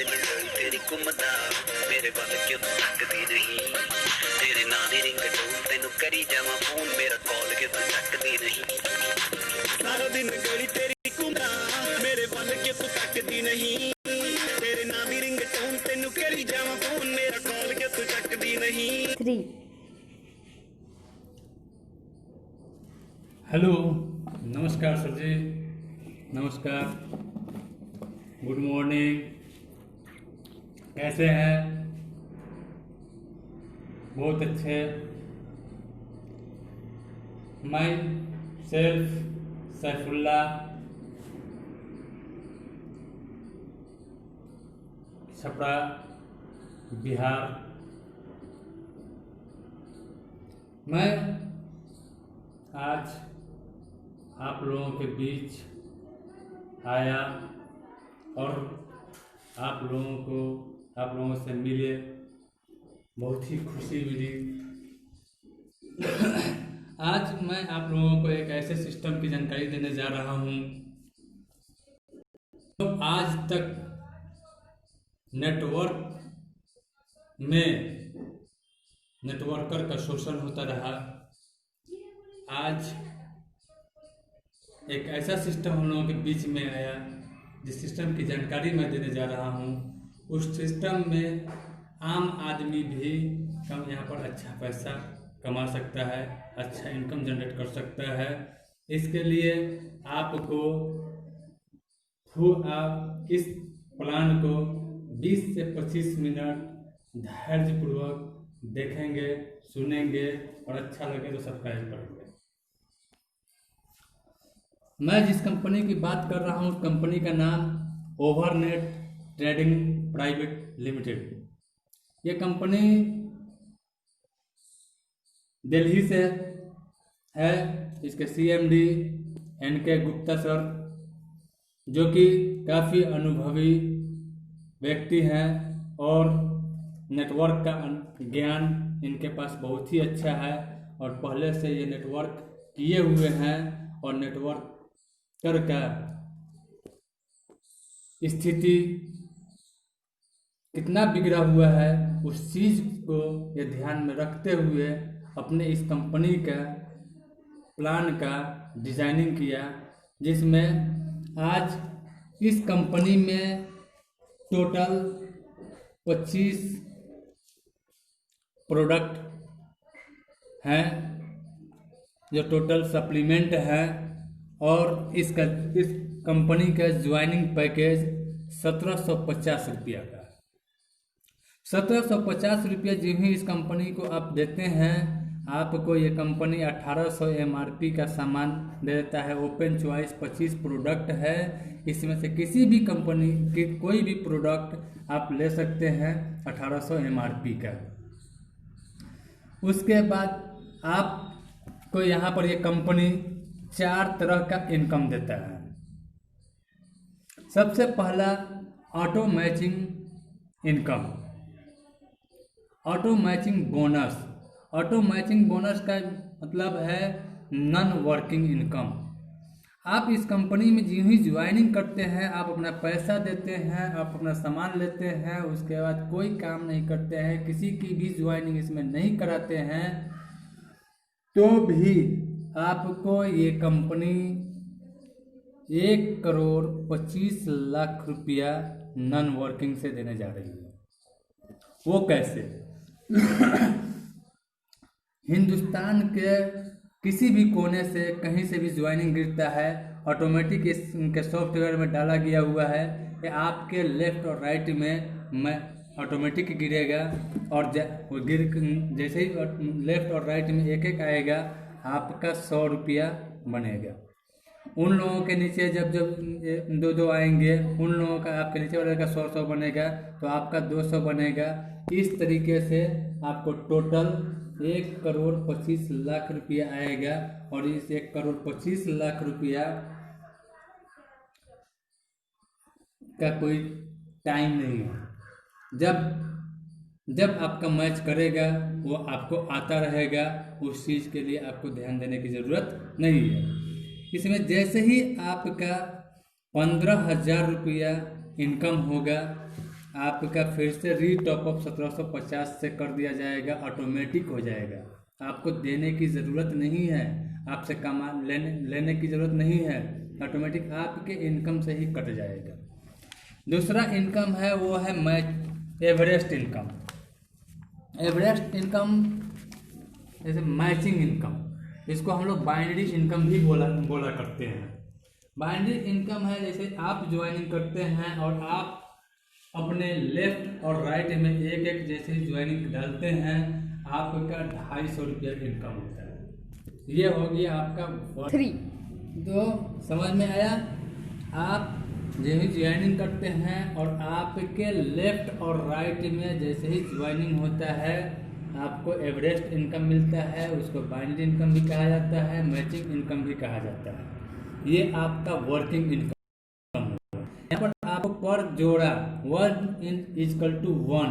दिन गई तेरी घुमदा मेरे वाल क्यों तकदी नहीं तेरे नां दी रिंगटोन तेनू करी जावां फोन मेरा कॉल क्यों तकदी नहीं सारा दिन गई तेरी घुमदा मेरे वाल क्यों तकदी नहीं तेरे नां दी रिंगटोन तेनू करी जावां फोन मेरा कॉल क्यों तकदी नहीं। 3 हेलो, नमस्कार सर जी, नमस्कार, गुड मॉर्निंग, कैसे हैं? बहुत अच्छे। मैं सेल्फ सैफुल्ला छपरा बिहार। मैं आज आप लोगों के बीच आया और आप लोगों से मिले, बहुत ही खुशी मिली। आज मैं आप लोगों को एक ऐसे सिस्टम की जानकारी देने जा रहा हूं तो आज तक नेटवर्कर का शोषण होता रहा। आज एक ऐसा सिस्टम हम लोगों के बीच में आया जिस सिस्टम की जानकारी मैं देने जा रहा हूँ। उस सिस्टम में आम आदमी भी यहाँ पर अच्छा पैसा कमा सकता है, अच्छा इनकम जनरेट कर सकता है। इसके लिए आपको इस प्लान को 20 से 25 मिनट धैर्यपूर्वक देखेंगे, सुनेंगे और अच्छा लगे तो सब्सक्राइब करेंगे। मैं जिस कंपनी की बात कर रहा हूँ उस कंपनी का नाम ओवरनेट ट्रेडिंग प्राइवेट लिमिटेड। ये कंपनी दिल्ली से है। इसके CMD NK गुप्ता सर, जो कि काफ़ी अनुभवी व्यक्ति हैं और नेटवर्क का ज्ञान इनके पास बहुत ही अच्छा है और पहले से ये नेटवर्क किए हुए हैं और नेटवर्कर का स्थिति कितना बिगड़ा हुआ है उस चीज़ को ये ध्यान में रखते हुए अपने इस कंपनी का प्लान का डिजाइनिंग किया, जिसमें आज इस कंपनी में टोटल 25 प्रोडक्ट हैं जो टोटल सप्लीमेंट है और इस कंपनी का ज्वाइनिंग पैकेज 1750 रुपया का। 1750 रुपया जो ही इस कंपनी को आप देते हैं, आपको ये कंपनी 1800 MRP का सामान दे देता है। ओपन चॉइस 25 प्रोडक्ट है। इसमें से किसी भी कंपनी के कोई भी प्रोडक्ट आप ले सकते हैं 1800 MRP का। उसके बाद आपको यहाँ पर ये कंपनी 4 तरह का इनकम देता है। सबसे पहला auto matching income, auto matching bonus. Auto matching bonus का मतलब है नॉन वर्किंग इनकम। आप इस कंपनी में जो ही ज्वाइनिंग करते हैं, आप अपना पैसा देते हैं, आप अपना सामान लेते हैं, उसके बाद कोई काम नहीं करते हैं, किसी की भी ज्वाइनिंग इसमें नहीं कराते हैं, तो भी आपको ये कंपनी 1,25,00,000 रुपया नॉन वर्किंग से देने जा रही है। वो कैसे? हिंदुस्तान के किसी भी कोने से कहीं से भी ज्वाइनिंग गिरता है, ऑटोमेटिक इनके सॉफ्टवेयर में डाला गया हुआ है कि आपके लेफ्ट और राइट में ऑटोमेटिक गिरेगा और जैसे ही लेफ्ट और राइट में एक एक आएगा आपका 100 रुपया बनेगा। उन लोगों के नीचे जब दो आएंगे, उन लोगों का आपके नीचे वाले का 100 बनेगा तो आपका 200 बनेगा। इस तरीके से आपको टोटल 1,25,00,000 रुपया आएगा और इस 1,25,00,000 रुपया का कोई टाइम नहीं है। जब आपका मैच करेगा वो आपको आता रहेगा, उस चीज़ के लिए आपको ध्यान देने की ज़रूरत नहीं है। इसमें जैसे ही आपका 15,000 रुपया इनकम होगा आपका फिर से री टॉपअप 1750 से कर दिया जाएगा, ऑटोमेटिक हो जाएगा। आपको देने की ज़रूरत नहीं है, आपसे लेने की ज़रूरत नहीं है, ऑटोमेटिक आपके इनकम से ही कट जाएगा। दूसरा इनकम है वो है एवरेस्ट इनकम। एवरेस्ट इनकम जैसे मैचिंग इनकम, इसको हम लोग बाइनरी इनकम भी बोला करते हैं। बाइनरी इनकम है जैसे आप ज्वाइनिंग करते हैं और आप अपने लेफ्ट और राइट में एक एक जैसे ज्वाइनिंग डालते हैं, आपका 250 रुपया इनकम होता है। ये हो गया आपका 3। तो समझ में आया? आप जैसे ही ज्वाइनिंग करते हैं और आपके लेफ्ट और राइट में जैसे ही ज्वाइनिंग होता है, आपको एवरेस्ट इनकम मिलता है। उसको बाइनरी इनकम भी कहा जाता है, मैचिंग इनकम भी कहा जाता है। ये आपका वर्किंग इनकम। यहाँ पर आपको पर जोड़ा 1:1,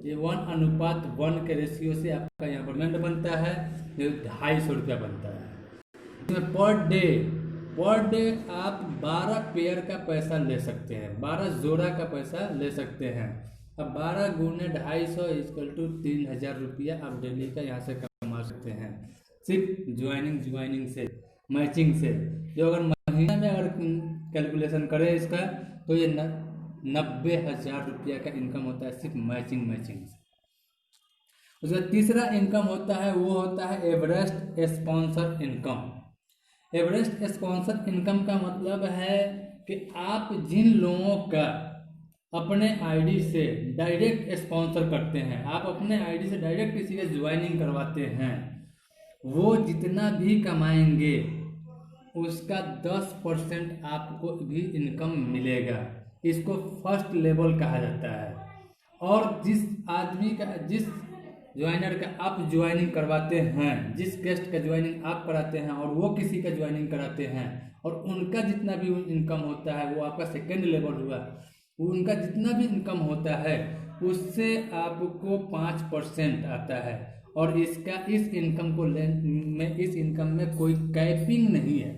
ये 1:1 के रेशियो से आपका यहाँ पर पेमेंट बनता है, जो 250 रुपया बनता है। पर डे आप 12 पेयर का पैसा ले सकते हैं, 12 जोड़ा का पैसा ले सकते हैं। अब 12 गुने 250 = 3000 रुपया आप डेली का यहाँ से कमा सकते हैं, सिर्फ ज्वाइनिंग से, मैचिंग से। जो अगर महीने में अगर कैलकुलेशन करें इसका, तो ये 90,000 रुपया का इनकम होता है सिर्फ मैचिंग से। उसका तीसरा इनकम होता है वो होता है Everest sponsor income. Everest sponsor income का मतलब है कि आप जिन लोगों का अपने आईडी से डायरेक्ट स्पॉन्सर करते हैं, आप अपने आईडी से डायरेक्ट किसी का ज्वाइनिंग करवाते हैं, वो जितना भी कमाएंगे उसका 10% आपको भी इनकम मिलेगा। इसको फर्स्ट लेवल कहा जाता है। और जिस ज्वाइनर का आप ज्वाइनिंग करवाते हैं, जिस गेस्ट का ज्वाइनिंग आप कराते हैं और वो किसी का ज्वाइनिंग कराते हैं, और उनका जितना भी इनकम होता है वो आपका सेकेंड लेवल हुआ, उनका जितना भी इनकम होता है उससे आपको 5% आता है। और इस इनकम में कोई कैपिंग नहीं है,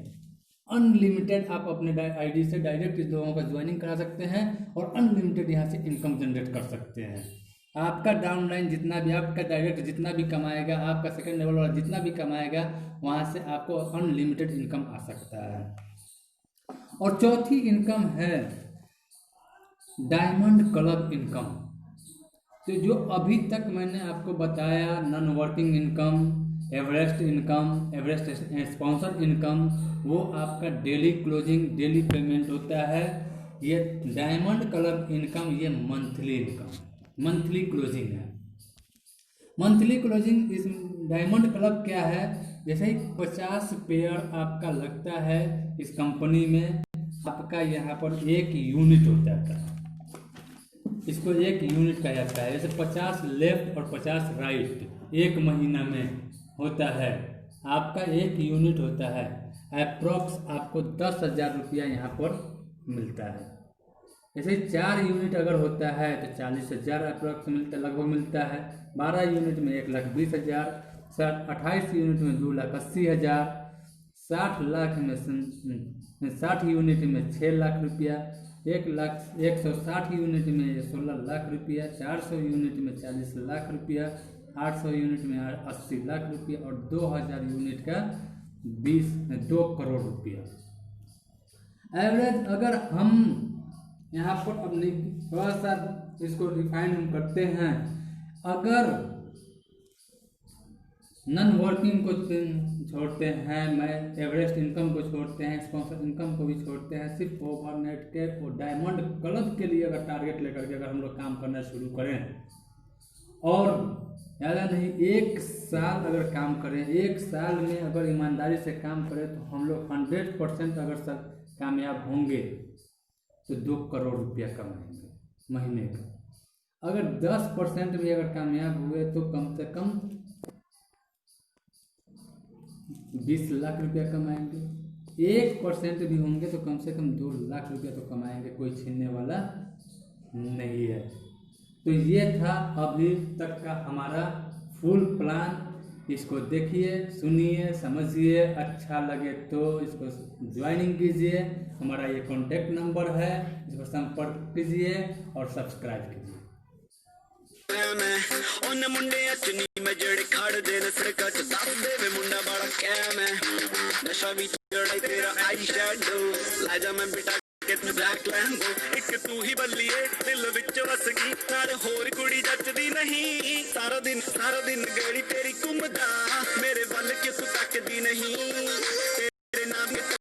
अनलिमिटेड आप अपने आईडी से डायरेक्ट इस लोगों का ज्वाइनिंग करा सकते हैं और अनलिमिटेड यहाँ से इनकम जनरेट कर सकते हैं। आपका डाउनलाइन जितना भी आपका डायरेक्ट जितना भी कमाएगा, आपका सेकेंड लेवल वाला जितना भी कमाएगा, वहाँ से आपको अनलिमिटेड इनकम आ सकता है। और चौथी इनकम है डायमंड क्लब इनकम। तो जो अभी तक मैंने आपको बताया, non working income, Everest income, Everest sponsor income, वो आपका डेली पेमेंट होता है। ये डायमंड क्लब इनकम ये मंथली क्लोजिंग है। मंथली क्लोजिंग इस डायमंड क्लब क्या है? जैसे ही 50 पेयर आपका लगता है इस कंपनी में, आपका यहाँ पर 1 यूनिट हो जाता है, इसको 1 यूनिट कहा जाता है। जैसे 50 लेफ्ट और 50 राइट एक महीना में होता है, आपका 1 यूनिट होता है। अप्रॉक्स आपको 10,000 रुपया यहाँ पर मिलता है। जैसे 4 यूनिट अगर होता है तो 40,000 अप्रॉक्स लगभग मिलता है। 12 यूनिट में 1,20,000, 28 यूनिट में 2,80,000, 60 यूनिट में 6 लाख रुपया, 160 यूनिट में 16 लाख रुपया, 400 यूनिट में 40 लाख रुपया, 800 यूनिट में 80 लाख रुपया, और 2000 यूनिट का 2 करोड़ रुपया। एवरेज अगर हम यहाँ पर अपनी थोड़ा सा इसको रिफाइन हम करते हैं, अगर नॉन वर्किंग को छोड़ते हैं, मैं एवरेस्ट इनकम को छोड़ते हैं, स्पॉन्सर इनकम को भी छोड़ते हैं, सिर्फ ओवरनेट के और डायमंड क्लब के लिए अगर टारगेट लेकर के अगर हम लोग काम करना शुरू करें, और ज़्यादा नहीं 1 साल अगर काम करें, 1 साल में अगर ईमानदारी से काम करें, तो हम लोग 100% अगर सब कामयाब होंगे तो 2 करोड़ रुपया कमाएंगे महीने का। अगर 10% भी अगर कामयाब हुए तो कम से कम 20 लाख रुपया कमाएंगे। 1% भी होंगे तो कम से कम 2 लाख रुपया तो कमाएंगे, कोई छीनने वाला नहीं है। तो ये था अभी तक का हमारा फुल प्लान इसको देखिए, सुनिए, समझिए, अच्छा लगे तो इसको ज्वाइनिंग कीजिए। हमारा ये कॉन्टेक्ट नंबर है, इस पर संपर्क कीजिए और सब्सक्राइब कीजिए। उन मुंडिया च नी मैं जेड़े खड़दे ने सड़कां च दस दे वे मुंडा बड़ा कैम है नशा भी चढ़ाई तेरा आई शैडो ला जा मैं बिठा के तू ब्लैक लैम्बो एक तू ही बल्लीए दिल विच वस गई नाल होर कुड़ी जचदी नहीं सारा दिन गली तेरी घुमदा मेरे वल क्यों तू तकदी नहीं तेरे नाम